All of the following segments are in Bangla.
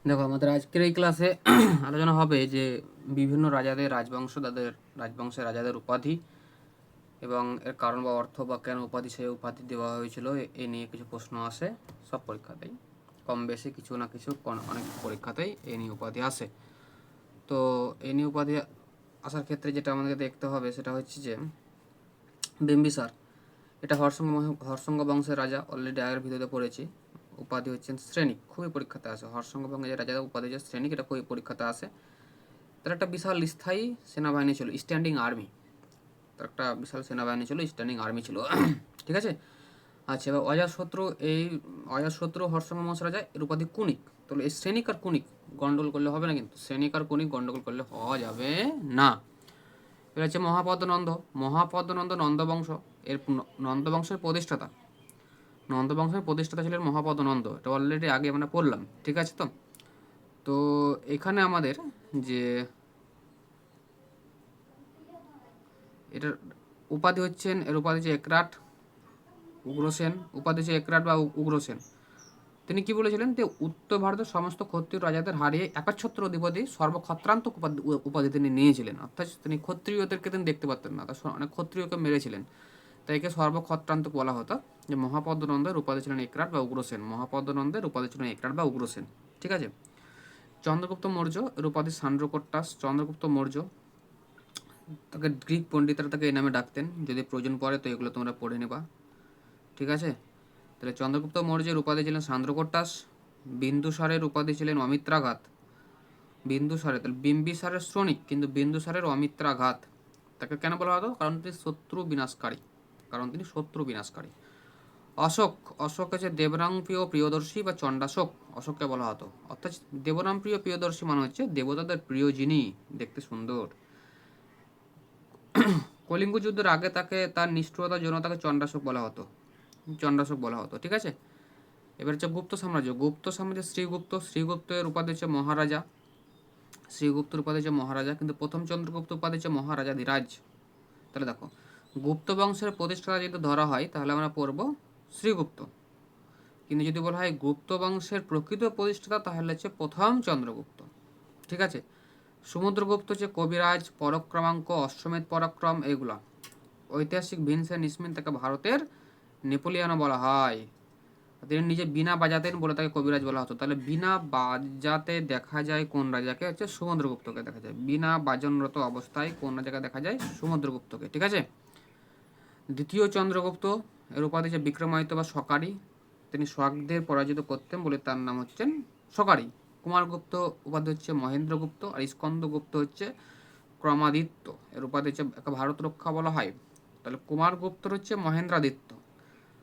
দেখো, আমাদের আজকের এই ক্লাসে আলোচনা হবে যে বিভিন্ন রাজাদের রাজবংশ, তাদের রাজবংশের রাজাদের উপাধি এবং এর কারণ বা অর্থ বা কেন উপাধি সেই উপাধি দেওয়া হয়েছিল এ নিয়ে কিছু প্রশ্ন আসে সব পরীক্ষাতেই। কম বেশি কিছু না কিছু অনেক পরীক্ষাতেই এ নিয়ে উপাধি আসে। তো এ নিয়ে উপাধি আসার ক্ষেত্রে যেটা আমাদেরকে দেখতে হবে সেটা হচ্ছে যে বিম্বিসার, এটা হর্ষঙ্গ বংশের রাজা। অলরেডি আগের ভিডিওতে পড়েছি। উপাধি হচ্ছেন শ্রেণিক, খুবই পরীক্ষাতে আসে। হর্ষঙ্গ বংশের যে রাজা উপাধি হচ্ছে শ্রেণিক, এটা খুবই পরীক্ষাতে আসে। তার একটা বিশাল স্থায়ী সেনাবাহিনী ছিল, স্ট্যান্ডিং আর্মি। তার একটা বিশাল সেনাবাহিনী ছিল, স্ট্যান্ডিং আর্মি ছিল। ঠিক আছে। আচ্ছা, এবার অজাতশত্রু, এই অজাতশত্রু হর্ষঙ্গ বংশের রাজা, এর উপাধি কুনিক। তাহলে এই শ্রেণিক আর কুনিক গন্ডগোল করলে হবে না, কিন্তু শ্রেণিক আর কুনিক গন্ডগোল করলে হওয়া যাবে না। এবার হচ্ছে মহাপদ্মনন্দ। মহাপদ্মনন্দ নন্দবংশ, এর নন্দবংশের প্রতিষ্ঠাতা। নন্দবংশের প্রতিষ্ঠাতা ছিলেন মহাপদ্মনন্দ, এটা অলরেডি আগে আমরা পড়লাম। ঠিক আছে। তো তো এখানে আমাদের যে এটার উপাধি হচ্ছেন, এর উপাধি হচ্ছে একরাট উগ্রসেন। উপাধি হচ্ছে একরাট বা উগ্রসেন। তিনি কি বলেছিলেন যে উত্তর ভারতের সমস্ত ক্ষত্রিয় রাজাদের হারিয়ে একচ্ছত্র অধিপতি সর্বক্ষত্রান্ত উপাধি তিনি নিয়েছিলেন। অর্থাৎ তিনি ক্ষত্রিয়দেরকে তিনি দেখতে পারতেন না, তার অনেক ক্ষত্রিয়কে মেরেছিলেন, তাই একে সর্বক্ষত্রান্ত বলা হতো। যে মহাপদ্মনন্দের উপাধি ছিলেন একরাট বা উগ্রসেন। মহাপদ্মনন্দের উপাধি ছিলেন একরাট বা উগ্রসেন। ঠিক আছে। চন্দ্রগুপ্ত মৌর্য, এর উপাধি সান্ড্রকোট্টাস। চন্দ্রগুপ্ত মৌর্য, তাকে গ্রিক পণ্ডিতরা তাকে এই নামে ডাকতেন। যদি প্রয়োজন পড়ে তো এগুলো তোমরা পড়ে নেবা। ঠিক আছে। তাহলে চন্দ্রগুপ্ত মৌর্যের উপাধি ছিলেন সান্দ্রকোট্টাস। বিন্দুসারের উপাধি ছিলেন অমিত্রাঘাত। বিন্দুসারের, তাহলে বিম্বিসারের শ্রমিক, কিন্তু বিন্দুসারের অমিত্রাঘাত। তাকে কেন বলা হতো? কারণ তিনি শত্রু বিনাশকারী। অশোক, অশোক হচ্ছে দেবরামপ্রিয় প্রিয়দর্শী বা চণ্ডাশোক, অশোককে বলা হতো। অর্থাৎ দেবরামপ্রিয় প্রিয়দর্শী মানে হচ্ছে দেবতাদের প্রিয় যিনি, দেখতে সুন্দর। কলিঙ্গ যুদ্ধের আগে তাকে তার নিষ্ঠুরতার জন্য তাকে চণ্ডাশোক বলা হতো। ঠিক আছে। এবার হচ্ছে গুপ্ত সাম্রাজ্য। গুপ্ত সাম্রাজ্যের শ্রীগুপ্ত, শ্রীগুপ্তের উপাধি হচ্ছে মহারাজা। শ্রীগুপ্তের উপাধি হচ্ছে মহারাজা, কিন্তু প্রথম চন্দ্রগুপ্ত উপাধি হচ্ছে মহারাজাধিরাজ। তাহলে দেখো, গুপ্ত বংশের প্রতিষ্ঠাতা যদি ধরা হয় তাহলে আমরা পড়ব শ্রীগুপ্ত, কিন্তু যদি বলা হয় গুপ্ত বংশের প্রকৃত প্রতিষ্ঠাতা তাহলে হচ্ছে প্রথম চন্দ্রগুপ্ত। ঠিক আছে। সমুদ্রগুপ্ত হচ্ছে কবিরাজ, পরাক্রমাঙ্ক, অশ্বমেধ পরাক্রম, এগুলা। ঐতিহাসিক ভিনসেন্ট স্মিথ, তাকে ভারতের নেপোলিয়ানও বলা হয়। তিনি নিজে বীণা বাজাতেন বলে তাকে কবিরাজ বলা হতো। তাহলে বীণা বাজাতে দেখা যায় কোন রাজাকে? হচ্ছে সমুদ্রগুপ্তকে দেখা যায়। বীণা বাজনরত অবস্থায় কোন রাজাকে দেখা যায়? সমুদ্রগুপ্তকে। ঠিক আছে। দ্বিতীয় চন্দ্রগুপ্ত, এর উপাধি হচ্ছে বিক্রমাদিত্য বা সকারি। তিনি সোয়াগদের পরাজিত করতেন বলে তার নাম হচ্ছেন সকারি। কুমারগুপ্ত উপাধি হচ্ছে মহেন্দ্রগুপ্ত, আর স্কন্দগুপ্ত হচ্ছে ক্রমাদিত্য। এর উপাধি হচ্ছে ভারত রক্ষা বলা হয়। তাহলে কুমারগুপ্তর হচ্ছে মহেন্দ্রাদিত্য,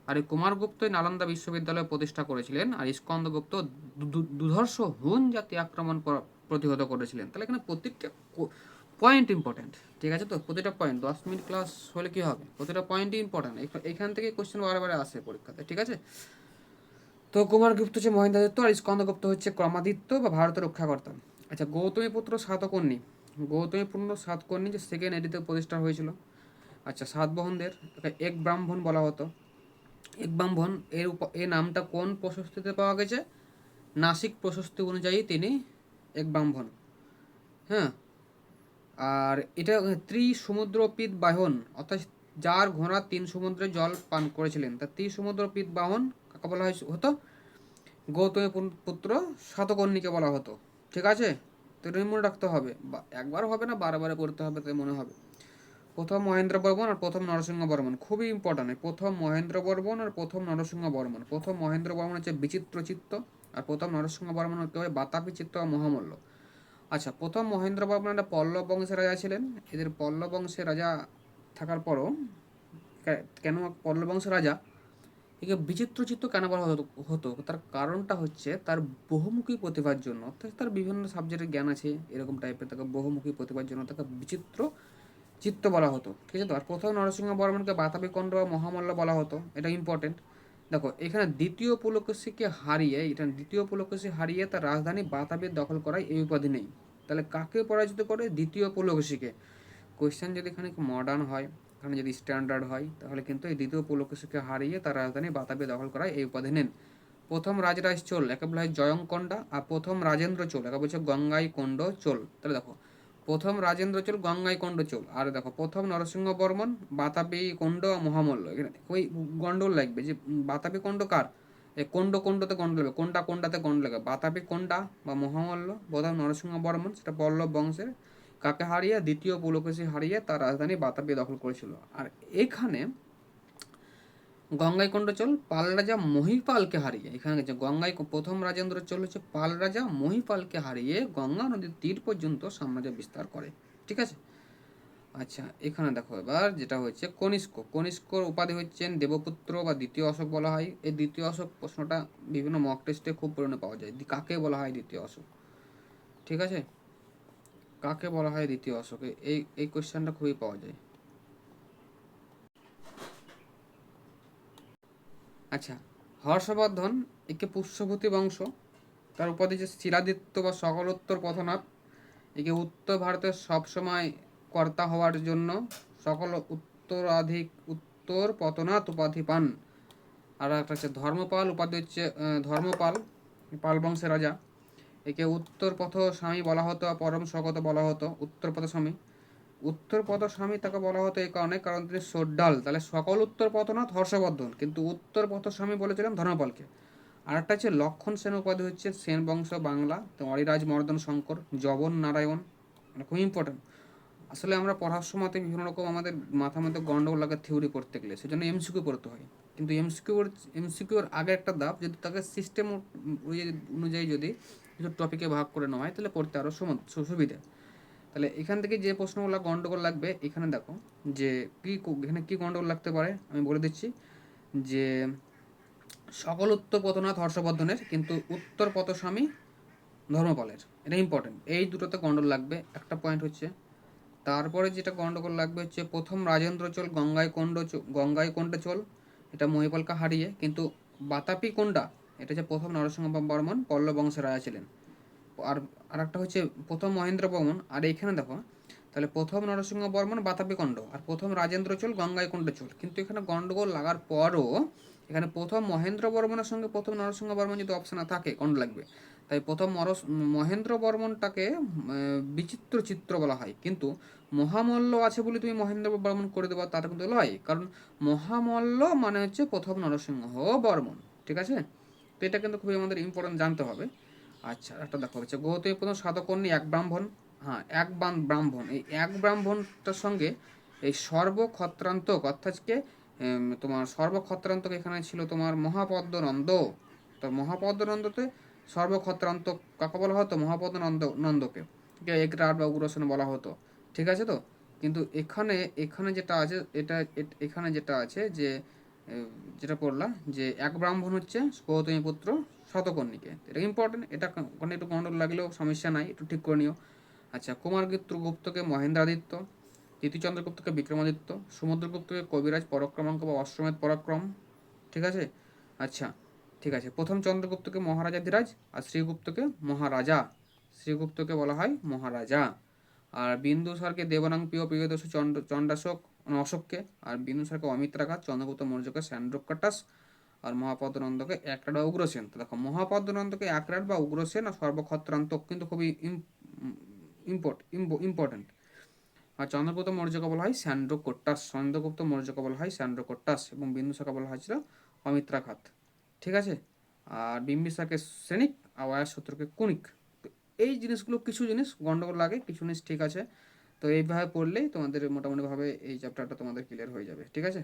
আর এই কুমারগুপ্তই নালন্দা বিশ্ববিদ্যালয় প্রতিষ্ঠা করেছিলেন, আর স্কন্দগুপ্ত দুধর্ষ হুন জাতি আক্রমণ প্রতিহত করেছিলেন। তাহলে এখানে প্রত্যেকটা পয়েন্ট ইম্পর্টেন্ট। ঠিক আছে। তো প্রতিটা পয়েন্ট 10 মিনিট ক্লাস হলে কি হবে? প্রতিটা পয়েন্টই ইম্পর্টেন্ট, এখান থেকে কোশ্চেন বারে আসে পরীক্ষাতে। ঠিক আছে। তো কুমারগুপ্ত হচ্ছে মহেন্দ্রাদিত্য, আর স্কন্দগুপ্ত হচ্ছে ক্রমাদিত্য বা ভারতের রক্ষাকর্তা। আচ্ছা, গৌতমীপুত্র সাতকর্ণী। গৌতমীপুত্র সাতকর্ণী যে সেকেন্ড এডিতে প্রতিষ্ঠা হয়েছিল। আচ্ছা, সাতবাহনদের এক ব্রাহ্মণ বলা হতো। এক ব্রাহ্মণ, এর নামটা কোন প্রশস্তিতে পাওয়া গেছে? নাসিক প্রশস্তি অনুযায়ী তিনি এক ব্রাহ্মণ। হ্যাঁ। আর এটা ত্রিসমুদ্রপিত বাহন, অর্থাৎ যার ঘোড়া 3 সমুদ্রের জল পান করেছিলেন, তা ত্রিসমুদ্রপিত বাহন কাকে বলা হতো? গৌতমী পুত্র সাতকর্ণীকে বলা হতো। ঠিক আছে। তো এটা মনে রাখতে হবে, একবার হবে না, বারে বারে পড়তে হবে, তাই মনে হবে। প্রথম মহেন্দ্র বর্মন আর প্রথম নরসিংহ বর্মন খুবই ইম্পর্টেন্ট। প্রথম মহেন্দ্র বর্মন আর প্রথম নরসিংহ বর্মন। প্রথম মহেন্দ্র বর্মন হচ্ছে বিচিত্র চিত্ত, আর প্রথম নরসিংহ বর্মন হতে হয় বাতাপি চিত্ত বা মহামল্ল। আচ্ছা, প্রথম মহেন্দ্র বর্মন একটা পল্লব বংশের রাজা ছিলেন। এদের পল্লব বংশের রাজা থাকার পরও কেন পল্লব বংশের রাজা একে বিচিত্র চিত্ত কেন বলা হতো? তার কারণটা হচ্ছে তার বহুমুখী প্রতিভার জন্য। অর্থাৎ তার বিভিন্ন সাবজেক্টের জ্ঞান আছে এরকম টাইপের, তাকে বহুমুখী প্রতিভার জন্য তাকে বিচিত্র চিত্ত বলা হতো। ঠিক আছে। তো আর প্রথম নরসিংহ বর্মনকে বাতাবি কণ্ড বা মহামল্ল বলা হতো, এটা ইম্পর্টেন্ট। দেখো, এখানে দ্বিতীয় পুলকেশী হারিয়ে তার রাজধানী বাতাবির দখল করায় এই উপাধি নেই। তাহলে কাকে পরাজিত করে? দ্বিতীয় পুলকেশীকে। কোয়েশ্চেন যদি এখানে মডার্ন হয়, এখানে যদি স্ট্যান্ডার্ড হয়, তাহলে কিন্তু এই দ্বিতীয় পুলকেশীকে হারিয়ে তার রাজধানী বাতাবি দখল করায় এই উপাধি নেন। প্রথম রাজরাজ চোল একে বলা হয় জয়ংকন্ডা, আর প্রথম রাজেন্দ্র চোল একে বলছে গঙ্গাই কোন্ড চোল। তাহলে দেখো প্রথম রাজেন্দ্র চোল গঙ্গাই কোন্ড চোল, আর দেখো প্রথম নরসিংহ বর্মন বাতাপি কোন্ড মহামল্ল। এখানে ওই গন্ডল লাগবে যে বাতাপি কোন্ড কার, এই কোন্ড কোন্ডতে গন্ড লাগবে, কোনটা কোনটাতে গন্ড লাগবে, বাতাপি কোন্ডা বা মহামল্ল প্রথম নরসিংহ বর্মন সেটা পল্লব বংশের, কাকে হারিয়ে দ্বিতীয় পুলকেশী হারিয়ে তার রাজধানী বাতাপি দখল করেছিল। আর এখানে গঙ্গাইকোন্ড চোল পাল রাজা মহিপালকে হারিয়ে, এখানে গেছে গঙ্গাই প্রথম রাজেন্দ্র চোল হচ্ছে পাল রাজা মহিপালকে হারিয়ে গঙ্গা নদীর তীর পর্যন্ত সাম্রাজ্য বিস্তার করে। ঠিক আছে। আচ্ছা এখানে দেখো এবার যেটা হচ্ছে কনিষ্ক, কনিষ্কর উপাধি হচ্ছেন দেবপুত্র বা দ্বিতীয় অশোক বলা হয়। এই দ্বিতীয় অশোক প্রশ্নটা বিভিন্ন মক টেস্টে খুব পরিমাণে পাওয়া যায়, কাকে বলা হয় দ্বিতীয় অশোক। ঠিক আছে, কাকে বলা হয় দ্বিতীয় অশোক, এই এই কোয়েশ্চেনটা খুবই পাওয়া যায়। আচ্ছা, হর্ষবর্ধন একে পুষ্যভূতি বংশ, তার উপাধি যে শিলাদিত্য বা সকলোত্তর পথনাথ, একে উত্তর ভারতের সবসময় কর্তা হওয়ার জন্য সকল উত্তর পতনাথ উপাধি পান। আর একটা হচ্ছে ধর্মপাল, উপাধি হচ্ছে ধর্মপাল, পাল বংশের রাজা, একে উত্তর পথ স্বামী বলা হতো, পরম স্বগত বলা হতো উত্তর পথ স্বামী। উত্তর পথ স্বামী তাকে বলা হতো এই কারণে, কারণ তিনি সোড্ডাল, তাহলে সকল উত্তর পথনাথ হর্ষবর্ধন, কিন্তু উত্তর পথ স্বামী বলেছিলাম ধর্মপালকে। আর একটা হচ্ছে লক্ষণ সেন, উপাধি হচ্ছে সেন বংশ বাংলা, তো অরিরাজ মর্দন শঙ্কর, জবন নারায়ণ, মানে খুব ইম্পর্টেন্ট। আসলে আমরা পড়ার সময়তে বিভিন্ন রকম আমাদের মাথার মধ্যে গন্ডগোল লাগে থিওরি পড়তে গেলে, সেজন্য এমসিকিউ পড়তে হয়। কিন্তু এমসিকিউর আগে একটা ধাপ, যদি তাকে সিস্টেম অনুযায়ী যদি কিছু টপিকে ভাগ করে নেওয়া হয় তাহলে পড়তে আরও সুবিধা। তাহলে এখান থেকে যে প্রশ্নগুলো গন্ডগোল লাগবে, এখানে দেখো যে এখানে কী গন্ডগোল লাগতে পারে আমি বলে দিচ্ছি। যে সকল উত্তর পথনাথ হর্ষবর্ধনের, কিন্তু উত্তর পথস্বামী ধর্মপালের, এটা ইম্পর্টেন্ট। এই দুটোতে গন্ডগোল লাগবে একটা পয়েন্ট হচ্ছে। তারপরে যেটা গন্ডগোল লাগবে হচ্ছে প্রথম রাজেন্দ্র চোল গঙ্গাই কোন্ড চোল, এটা মহিপালকে হারিয়ে, কিন্তু বাতাপি কোন্ডা এটা হচ্ছে প্রথম নরসিংহ বর্মন পল্লব বংশের রাজা ছিলেন। আর আরেকটা হচ্ছে প্রথম মহেন্দ্র বর্মন, আর এইখানে দেখো তাহলে প্রথম নরসিংহ বর্মন বাতাপি কোন্ড আর প্রথম রাজেন্দ্র চোল গঙ্গাই কোন্ড চোল, কিন্তু এখানে গন্ডগোল লাগার পরও এখানে প্রথম মহেন্দ্র বর্মনের সঙ্গে প্রথম নরসিংহ বর্মন যদি অপশানে থাকে গন্ড লাগবে। তাই প্রথম মহেন্দ্র বর্মনটাকে বিচিত্র চিত্র বলা হয়, কিন্তু মহামল্ল আছে বলে তুমি মহেন্দ্র বর্মন করে দেবো তাটা কিন্তু নয়, কারণ মহামল্ল মানে হচ্ছে প্রথম নরসিংহ বর্মন। ঠিক আছে, তো এটা কিন্তু খুবই আমাদের ইম্পর্টেন্ট জানতে হবে। আচ্ছা একটা দেখো হচ্ছে গৌতমী প্রথম সাতকর্ণী এক ব্রাহ্মণ, হ্যাঁ এক ব্রাহ্মণ, এই এক ব্রাহ্মণটার সঙ্গে এই সর্বক্ষত্রান্তক অর্থাৎ তোমার সর্বক্ষত্রান্তক এখানে ছিল তোমার মহাপদ্মনন্দ। তো মহাপদ্মনন্দতে সর্বক্ষত্রান্তক কাকে বলা হতো, মহাপদ্মনন্দকে একরাট বা উগ্রসেন বলা হতো। ঠিক আছে তো, কিন্তু এখানে এখানে যেটা আছে এখানে যেটা আছে যে যেটা পড়লা যে এক ব্রাহ্মণ হচ্ছে গৌতমী পুত্র শতকর্ণীকে, এটা ইম্পর্টেন্ট, এটা ওখানে একটু গন্ডগোল লাগলেও সমস্যা নাই, একটু ঠিক করে নিও। আচ্ছা কুমারগুপ্তকে মহেন্দ্রাদিত্য, চন্দ্রগুপ্তকে বিক্রমাদিত্য, সমুদ্রগুপ্তকে কবিরাজ পরাক্রমাঙ্ক বা অশ্বমেধ পরাক্রম। ঠিক আছে। আচ্ছা ঠিক আছে, প্রথম চন্দ্রগুপ্তকে মহারাজাধিরাজ আর শ্রীগুপ্তকে মহারাজা, শ্রীগুপ্তকে বলা হয় মহারাজা। আর বিন্দুসারকে দেবনাং প্রিয়দর্শী চণ্ডাশোক অশোককে, আর বিন্দুসারকে অমিত্রাঘাত, চন্দ্রগুপ্ত মৌর্যকে স্যান্ড্রোকাটাস, আর মহাপদ্মনন্দকে একরাট বা উগ্রসেন। তো দেখো মহাপদ্মনন্দকে একরাট বা উগ্রসেন আর সর্বক্ষত্রান্তক কিন্তু খুবই ইম্পর্টেন্ট। আর চন্দ্রগুপ্ত মৌর্যকে বলা হয় স্যান্ড্রোকোট্টাস, চন্দ্রগুপ্ত মৌর্যকে বলা হয় স্যান্ড্রোকোট্টাস, এবং বিন্দুসারকে বলা হয়েছিল অমিত্রাঘাত। ঠিক আছে, আর বিম্বিসারকে শ্রেণিক আর অয়াশত্রুকে কুণিক। তো এই জিনিসগুলো কিছু জিনিস গন্ডগোল লাগে, কিছু জিনিস ঠিক আছে। তো এইভাবে পড়লেই তোমাদের মোটামুটিভাবে এই চ্যাপ্টারটা তোমাদের ক্লিয়ার হয়ে যাবে। ঠিক আছে।